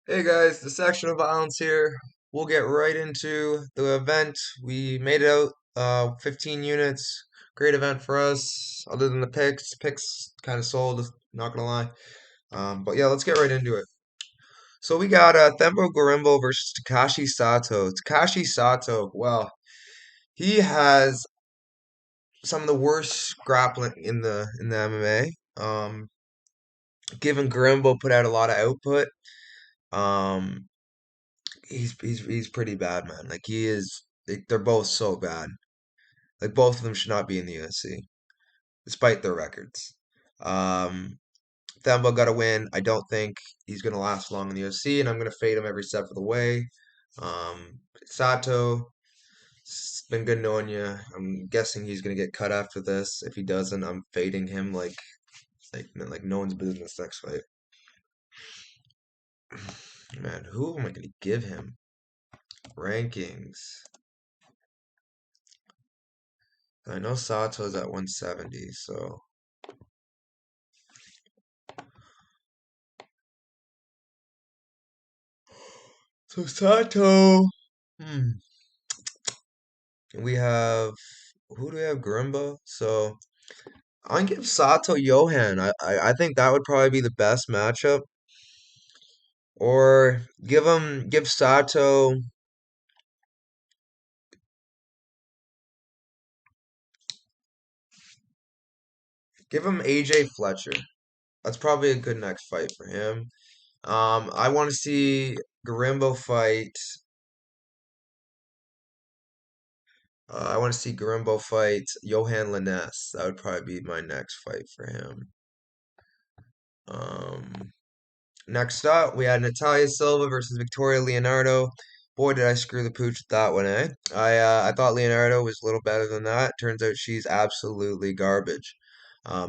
Hey guys, the section of violence here. We'll get right into the event. We made it out 15 units. Great event for us. Other than the picks, picks kind of sold, not gonna lie. But yeah, let's get right into it. So we got Themba Gorimbo versus Takashi Sato. Takashi Sato, well, he has some of the worst grappling in the MMA. Given Gorimbo put out a lot of output. Um, he's pretty bad, man. Like he is. They're both so bad. Like both of them should not be in the UFC, despite their records. Um, Themba got a win. I don't think he's gonna last long in the UFC, and I'm gonna fade him every step of the way. Sato, it's been good knowing you. I'm guessing he's gonna get cut after this. If he doesn't, I'm fading him like no one's business next fight. Man, who am I gonna give him? Rankings. I know Sato's at 170, so Sato. Hmm. We have who do we have? Grimba. So I give Sato Johan. I think that would probably be the best matchup. Or give Sato. Give him AJ Fletcher. That's probably a good next fight for him. I want to see Garimbo fight. I want to see Garimbo fight Johan Liness. That would probably be my next fight for him. Um, Next up, we had Natalia Silva versus Victoria Leonardo. Boy, did I screw the pooch with that one, eh? I thought Leonardo was a little better than that. Turns out she's absolutely garbage.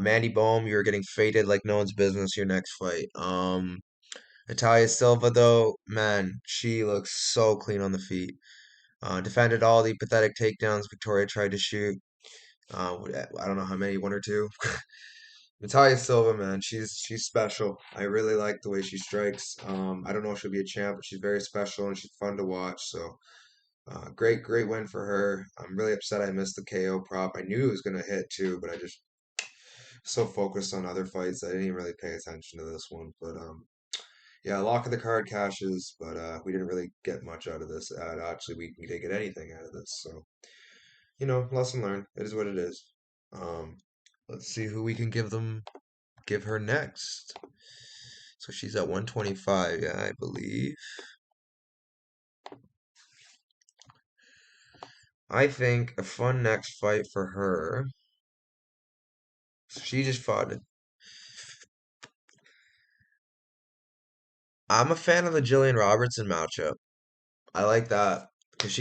Mandy Bohm, you're getting faded like no one's business your next fight. Natalia Silva, though, man, she looks so clean on the feet. Defended all the pathetic takedowns Victoria tried to shoot. I don't know how many, one or two. Natalia Silva, man, she's special. I really like the way she strikes. I don't know if she'll be a champ, but she's very special and she's fun to watch. So, great win for her. I'm really upset I missed the KO prop. I knew it was gonna hit too, but I just so focused on other fights I didn't even really pay attention to this one. But yeah, lock of the card cashes, but we didn't really get much out of this. Actually, we didn't get anything out of this. So, lesson learned. It is what it is. Um, let's see who we can give her next. So she's at 125, yeah, I believe. I think a fun next fight for her. So she just fought. I'm a fan of the Jillian Robertson matchup. I like that because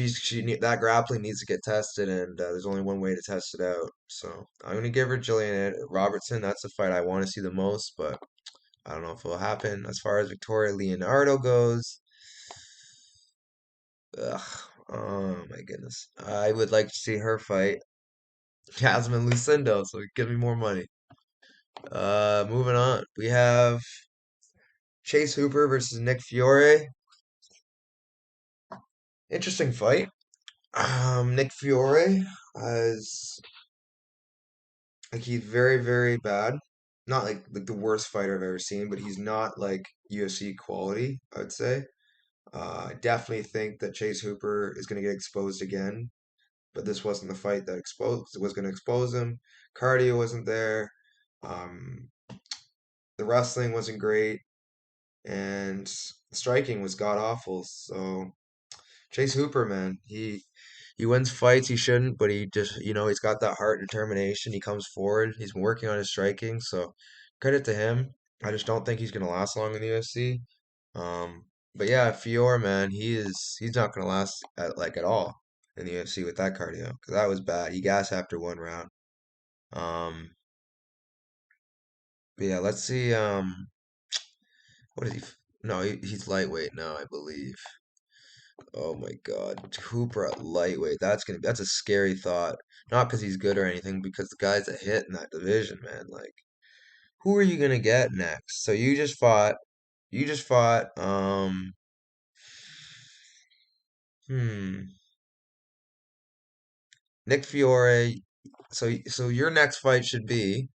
that grappling needs to get tested, and there's only one way to test it out. So I'm gonna give her Jillian Robertson. That's the fight I want to see the most, but I don't know if it'll happen. As far as Victoria Leonardo goes, ugh, oh my goodness, I would like to see her fight Jasmine Lucindo, so give me more money. Moving on, we have Chase Hooper versus Nick Fiore. Interesting fight. Nick Fiore is like he's very bad. Not like the worst fighter I've ever seen, but he's not like UFC quality, I would say. I definitely think that Chase Hooper is going to get exposed again, but this wasn't the fight that exposed was going to expose him. Cardio wasn't there. Um, the wrestling wasn't great, and striking was god awful. So Chase Hooper, man, he wins fights he shouldn't, but he just he's got that heart and determination. He comes forward. He's been working on his striking, so credit to him. I just don't think he's gonna last long in the UFC. Um, but yeah, Fior, man, he's not gonna last at all in the UFC with that cardio because that was bad. He gassed after one round. Um, but yeah, let's see. What is he? No, he's lightweight now, I believe. Oh my God, Hooper at lightweight. That's a scary thought. Not because he's good or anything, because the guys that hit in that division, man. Like, who are you gonna get next? So you just fought. You just fought. Hmm. Nick Fiore. So your next fight should be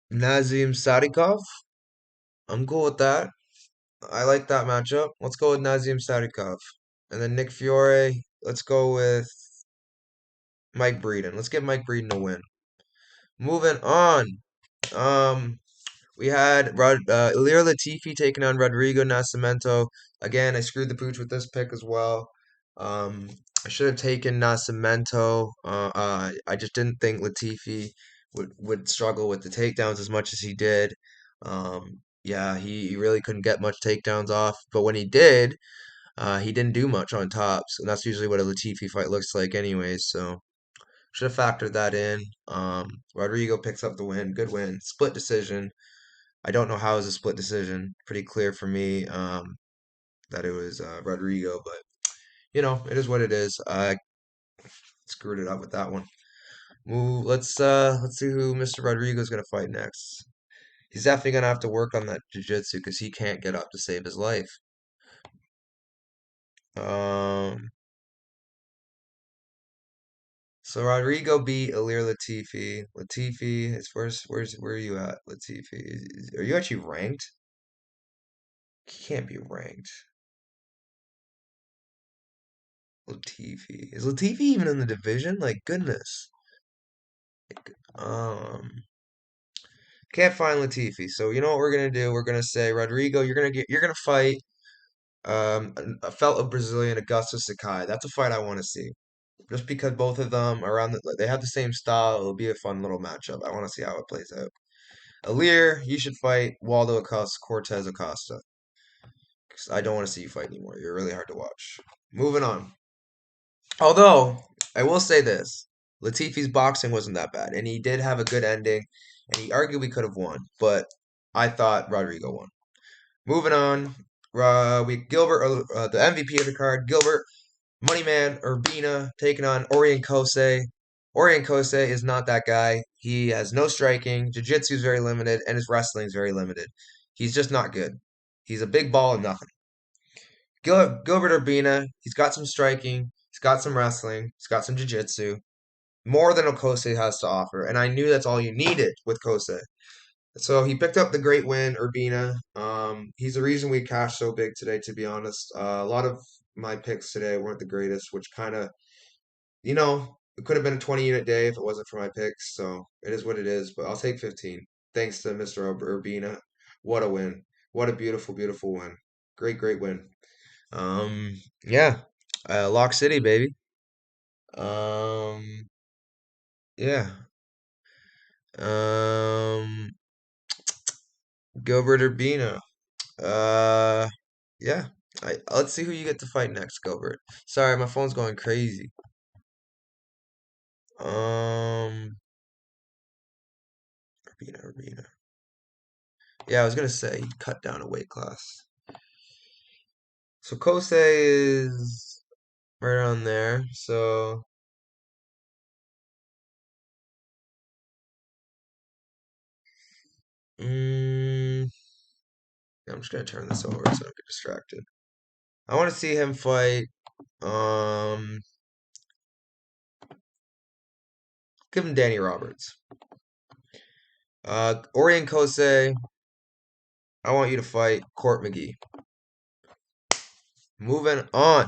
Nazim Sadikov. I'm cool with that. I like that matchup. Let's go with Nazim Sadikov. And then Nick Fiore. Let's go with Mike Breeden. Let's give Mike Breeden a win. Moving on. Um, we had Ilir Latifi taking on Rodrigo Nascimento. Again, I screwed the pooch with this pick as well. Um, I should have taken Nascimento. I just didn't think Latifi would struggle with the takedowns as much as he did. Yeah, he really couldn't get much takedowns off, but when he did, he didn't do much on tops, and that's usually what a Latifi fight looks like, anyways. So should have factored that in. Rodrigo picks up the win. Good win. Split decision. I don't know how it was a split decision. Pretty clear for me that it was Rodrigo, but it is what it is. I screwed it up with that one. Move. Let's see who Mr. Rodrigo's gonna fight next. He's definitely gonna have to work on that jiu-jitsu because he can't get up to save his life. Um. So Rodrigo beat Ilir Latifi. Latifi is where are you at, Latifi? Are you actually ranked? He can't be ranked. Latifi. Is Latifi even in the division? Like goodness. Um can't find Latifi. So you know what we're gonna do? We're gonna say Rodrigo, you're gonna fight a fellow Brazilian, Augusto Sakai. That's a fight I want to see. Just because both of them are they have the same style, it'll be a fun little matchup. I want to see how it plays out. Alir, you should fight Waldo Acosta, Cortez Acosta. 'Cause I don't want to see you fight anymore. You're really hard to watch. Moving on. Although, I will say this. Latifi's boxing wasn't that bad, and he did have a good ending, and he arguably could have won, but I thought Rodrigo won. Moving on, Gilbert, the MVP of the card, Gilbert Moneyman Urbina taking on Orion Kose. Orion Kose is not that guy. He has no striking, jiu-jitsu is very limited, and his wrestling is very limited. He's just not good. He's a big ball of nothing. Gilbert Urbina, he's got some striking, he's got some wrestling, he's got some jiu-jitsu, more than Kose has to offer, and I knew that's all you needed with Kose. So he picked up the great win, Urbina. He's the reason we cashed so big today, to be honest. A lot of my picks today weren't the greatest, which kind of, it could have been a 20-unit day if it wasn't for my picks. So it is what it is, but I'll take 15. Thanks to Mr. Urbina. What a win. What a beautiful, beautiful win. Great, great win. Yeah. Lock City, baby. Um, yeah. Um, Gilbert Urbina. Uh, yeah. Let's see who you get to fight next, Gilbert. Sorry, my phone's going crazy. Urbina. Yeah, I was gonna say he cut down a weight class. So Kose is right on there. So mm, I'm just gonna turn this over so I don't get distracted. I want to see him fight. Um, give him Danny Roberts. Orion Kose, I want you to fight Court McGee. Moving on.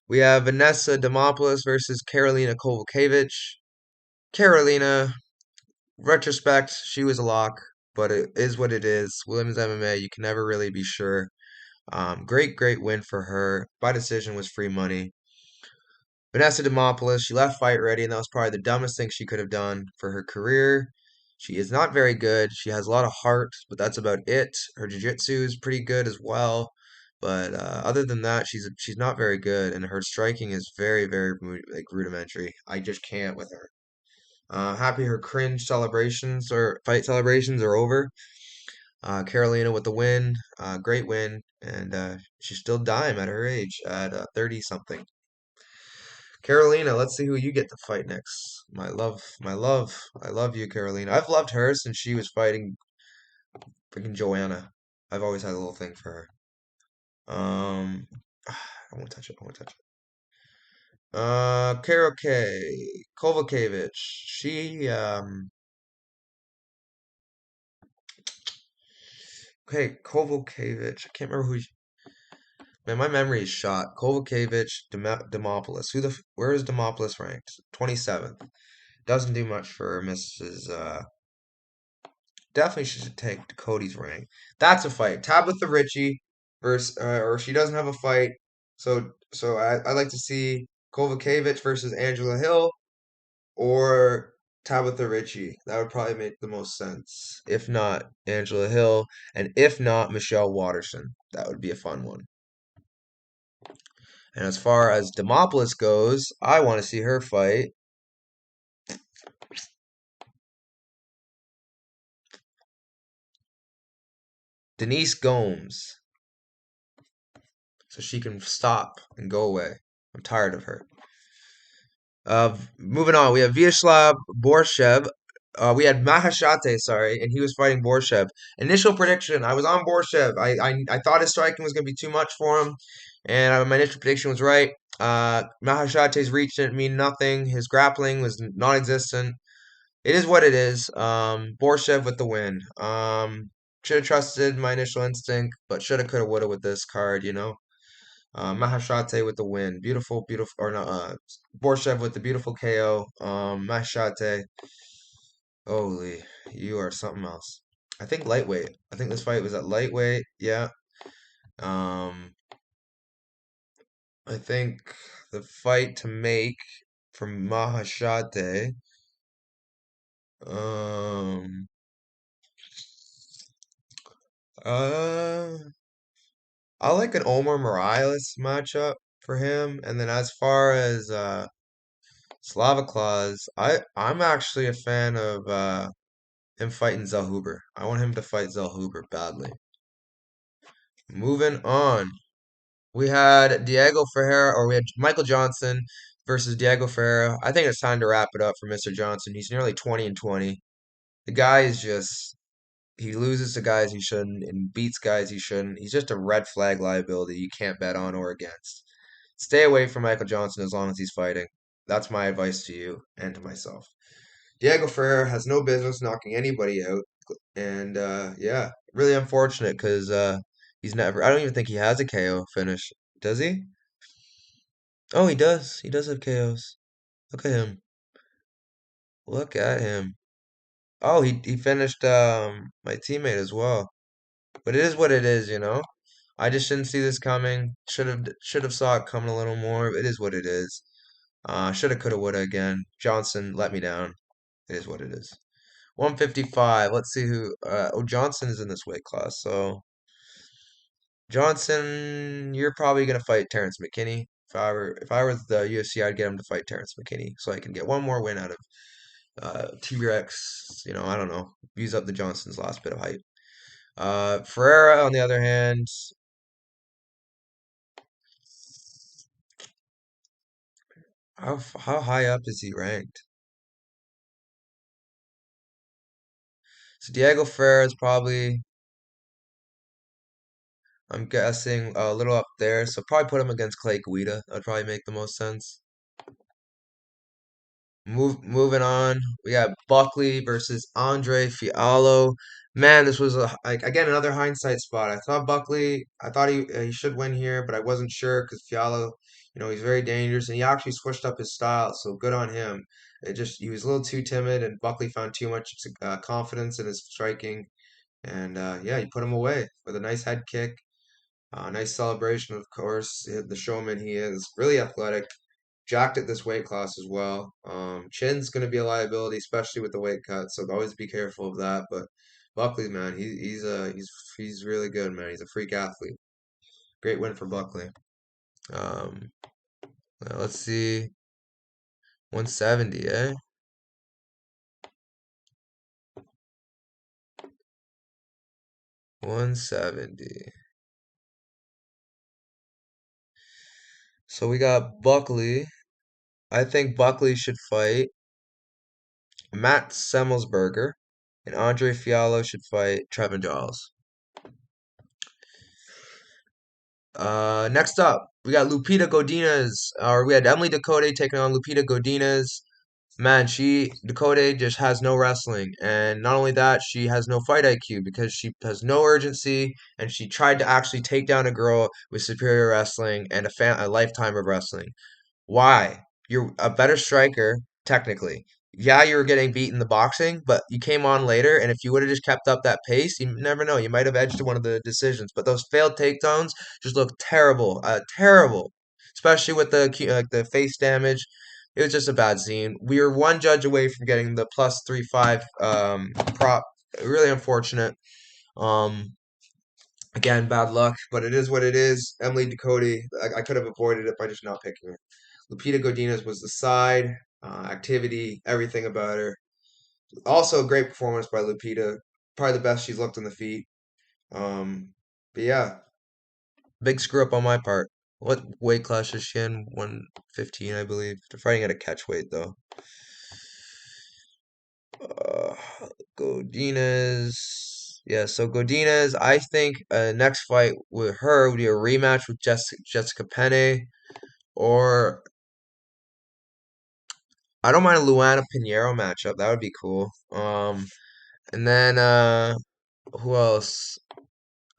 We have Vanessa Demopoulos versus Karolina Kovacevic. Karolina, retrospect, she was a lock, but it is what it is. Women's MMA, you can never really be sure. Great, great win for her. By decision was free money. Vanessa Demopoulos, she left fight ready, and that was probably the dumbest thing she could have done for her career. She is not very good. She has a lot of heart, but that's about it. Her jiu-jitsu is pretty good as well, but other than that, she's not very good, and her striking is very, very like rudimentary. I just can't with her. Happy her cringe celebrations or fight celebrations are over. Carolina with the win, great win, and she's still dime at her age at 30 something. Carolina, let's see who you get to fight next. My love, my love. I love you, Carolina. I've loved her since she was fighting Freaking Joanna. I've always had a little thing for her. I won't touch it. I won't touch it. Kovacevic. Okay, Kovacevic. I can't remember man, my memory is shot. Kovacevic, Demopoulos. Where is Demopoulos ranked? 27th. Doesn't do much for Mrs. Definitely should take Ducote's rank. That's a fight. Tabitha Ritchie versus, or she doesn't have a fight. So I like to see Kovacevic versus Angela Hill or Tabitha Ritchie. That would probably make the most sense. If not Angela Hill, and if not Michelle Watterson, that would be a fun one. And as far as Demopoulos goes, I want to see her fight Denise Gomes so she can stop and go away. I'm tired of her. Moving on, we have Vyacheslav Borshev. We had Mahashate, sorry, and he was fighting Borshev. Initial prediction, I was on Borshev. I thought his striking was going to be too much for him, and my initial prediction was right. Mahashate's reach didn't mean nothing. His grappling was non-existent. It is what it is. Borshev with the win. Should have trusted my initial instinct, but shoulda, coulda, woulda with this card, you know. Mahashate with the win. Beautiful, beautiful, or no, Borshev with the beautiful KO. Mahashate, holy, you are something else. I think lightweight. I think this fight was at lightweight. Yeah. Um, I think the fight to make from Mahashate. Um, uh, I like an Omar Morales matchup for him. And then as far as Slava Claus, I'm actually a fan of him fighting Zellhuber. I want him to fight Zellhuber badly. Moving on. We had Diego Ferreira, or we had Michael Johnson versus Diego Ferreira. I think it's time to wrap it up for Mr. Johnson. He's nearly 20-20. The guy is just he loses to guys he shouldn't and beats guys he shouldn't. He's just a red flag liability you can't bet on or against. Stay away from Michael Johnson as long as he's fighting. That's my advice to you and to myself. Diego Ferreira has no business knocking anybody out, and yeah, really unfortunate because he's never. I don't even think he has a KO finish. Does he? Oh, he does. He does have KOs. Look at him. Look at him. Oh, he finished my teammate as well. But it is what it is, you know. I just didn't see this coming. Should have saw it coming a little more. It is what it is. Shoulda, coulda, woulda again. Johnson let me down. It is what it is. 155. Let's see who. Oh, Johnson is in this weight class. So Johnson, you're probably gonna fight Terrence McKinney. If I were the UFC, I'd get him to fight Terrence McKinney so I can get one more win out of T-Rex. You know, I don't know. Use up the Johnson's last bit of hype. Ferreira, on the other hand, how high up is he ranked? So Diego Ferreira is probably, I'm guessing, a little up there. So probably put him against Clay Guida. That'd probably make the most sense. Moving on, we got Buckley versus Andre Fiallo. Man, this was like again another hindsight spot. I thought he should win here, but I wasn't sure because Fiallo, he's very dangerous and he actually switched up his style. So good on him. He was a little too timid, and Buckley found too much confidence in his striking, and yeah, he put him away with a nice head kick. Nice celebration, of course. The showman he is, really athletic, jacked at this weight class as well. Chin's going to be a liability, especially with the weight cut, so always be careful of that. But Buckley, man, he's really good, man. He's a freak athlete. Great win for Buckley. Um, let's see, 170, eh? 170. So we got Buckley. I think Buckley should fight Matt Semmelsberger. And Andre Fiallo should fight Trevin Giles. Next up, we got Lupita Godinez, or we had Emily Ducote taking on Lupita Godinez. Man, Ducote just has no wrestling, and not only that, she has no fight IQ because she has no urgency, and she tried to actually take down a girl with superior wrestling and a lifetime of wrestling. Why? You're a better striker, technically. Yeah, you were getting beat in the boxing, but you came on later, and if you would have just kept up that pace, you never know. You might have edged one of the decisions. But those failed takedowns just look terrible, terrible. Especially with the face damage. It was just a bad scene. We were one judge away from getting the plus 3-5 prop. Really unfortunate. Um, Again, bad luck, but it is what it is. Emily Ducote, I could have avoided it by just not picking her. Lupita Godinez was the side, activity, everything about her. Also, great performance by Lupita. Probably the best she's looked on the feet. Um, but yeah, big screw up on my part. What weight class is she in? 115, I believe. They're fighting at a catch weight, though. Uh, Godinez. Yeah, so Godinez, I think next fight with her would be a rematch with Jessica Penne, or I don't mind a Luana Pinheiro matchup. That would be cool. And then who else?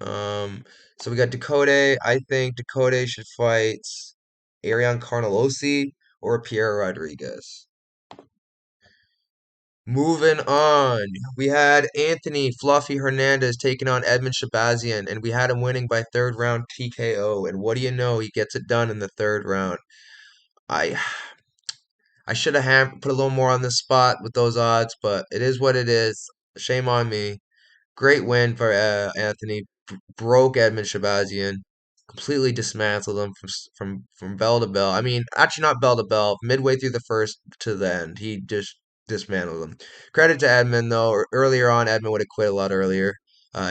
Um, so we got Ducote. I think Ducote should fight Ariane Carnelosi or Pierre Rodriguez. Moving on, we had Anthony Fluffy Hernandez taking on Edmund Shahbazyan, and we had him winning by third round TKO. And what do you know? He gets it done in the third round. I I should have put a little more on the spot with those odds, but it is what it is. Shame on me. Great win for Anthony. Broke Edmund Shabazian. Completely dismantled him from bell to bell. I mean, actually not bell to bell. Midway through the first to the end, he just dismantled him. Credit to Edmund though. Earlier on, Edmund would have quit a lot earlier.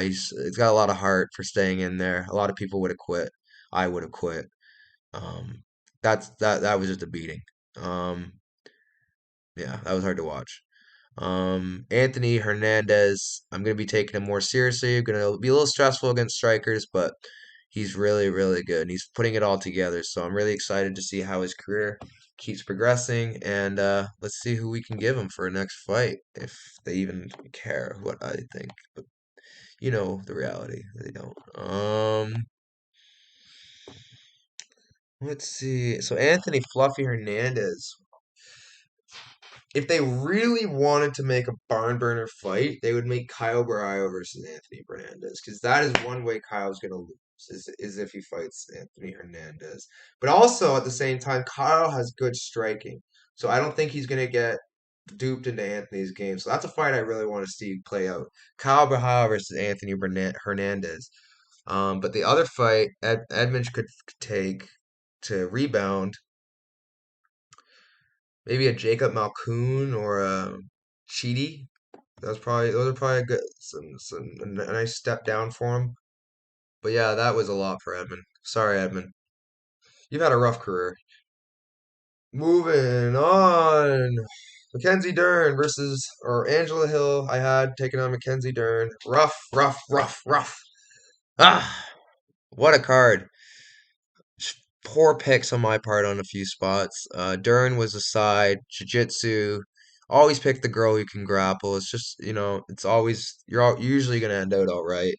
He's got a lot of heart for staying in there. A lot of people would have quit. I would have quit. Um, that was just a beating. Um, yeah, that was hard to watch. Anthony Hernandez, I'm going to be taking him more seriously. Going to be a little stressful against strikers, but he's really, really good. And he's putting it all together. So I'm really excited to see how his career keeps progressing. And let's see who we can give him for a next fight, if they even care what I think. But you know the reality, they don't. Let's see. So Anthony Fluffy Hernandez, if they really wanted to make a barn burner fight, they would make Kyle Barrio versus Anthony Hernandez, because that is one way Kyle's gonna lose is if he fights Anthony Hernandez. But also at the same time, Kyle has good striking, so I don't think he's gonna get duped into Anthony's game. So that's a fight I really want to see play out. Kyle Barrio versus Anthony Hernandez. But the other fight, Edmonds could take to rebound. Maybe a Jacob Malkoon or a Cheaty. Those are probably a good a nice step down for him. But yeah, that was a lot for Edmund. Sorry, Edmund. You've had a rough career. Moving on. Mackenzie Dern versus or Angela Hill. I had taken on Mackenzie Dern. Rough, rough, rough, rough. Ah, what a card. Poor picks on my part on a few spots. Dern was a side. Jiu-jitsu. Always pick the girl who can grapple. It's just, it's always, usually going to end out all right.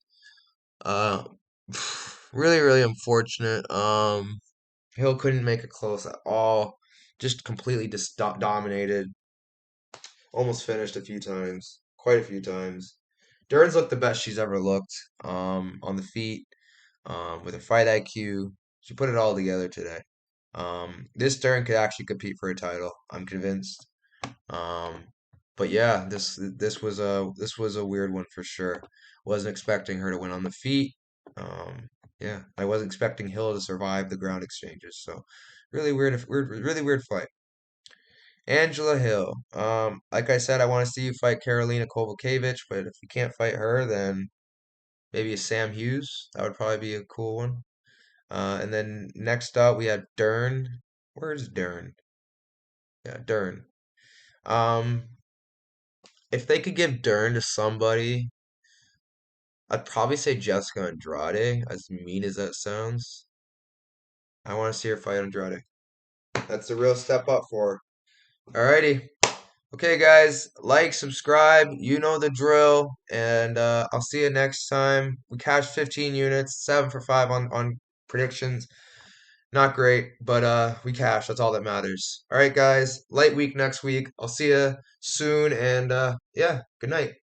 Uh, really, really unfortunate. Hill couldn't make it close at all. Just completely dominated. Almost finished a few times. Quite a few times. Dern's looked the best she's ever looked. On the feet. With her fight IQ. She put it all together today. This Dern could actually compete for a title. I'm convinced. Um, but yeah, this was a weird one for sure. Wasn't expecting her to win on the feet. Yeah, I wasn't expecting Hill to survive the ground exchanges. So really really weird fight. Angela Hill. Like I said, I want to see you fight Karolina Kowalkiewicz, but if you can't fight her, then maybe a Sam Hughes. That would probably be a cool one. And then next up we had Dern. Where's Dern? Yeah, Dern. Um, if they could give Dern to somebody, I'd probably say Jessica Andrade, as mean as that sounds. I want to see her fight Andrade. That's a real step up for her. Alrighty. Okay, guys, like, subscribe, you know the drill, and I'll see you next time. We cashed 15 units, 7 for 5 on predictions. Not great, but we cashed. That's all that matters. All right, guys, light week next week. I'll see you soon, and yeah, good night.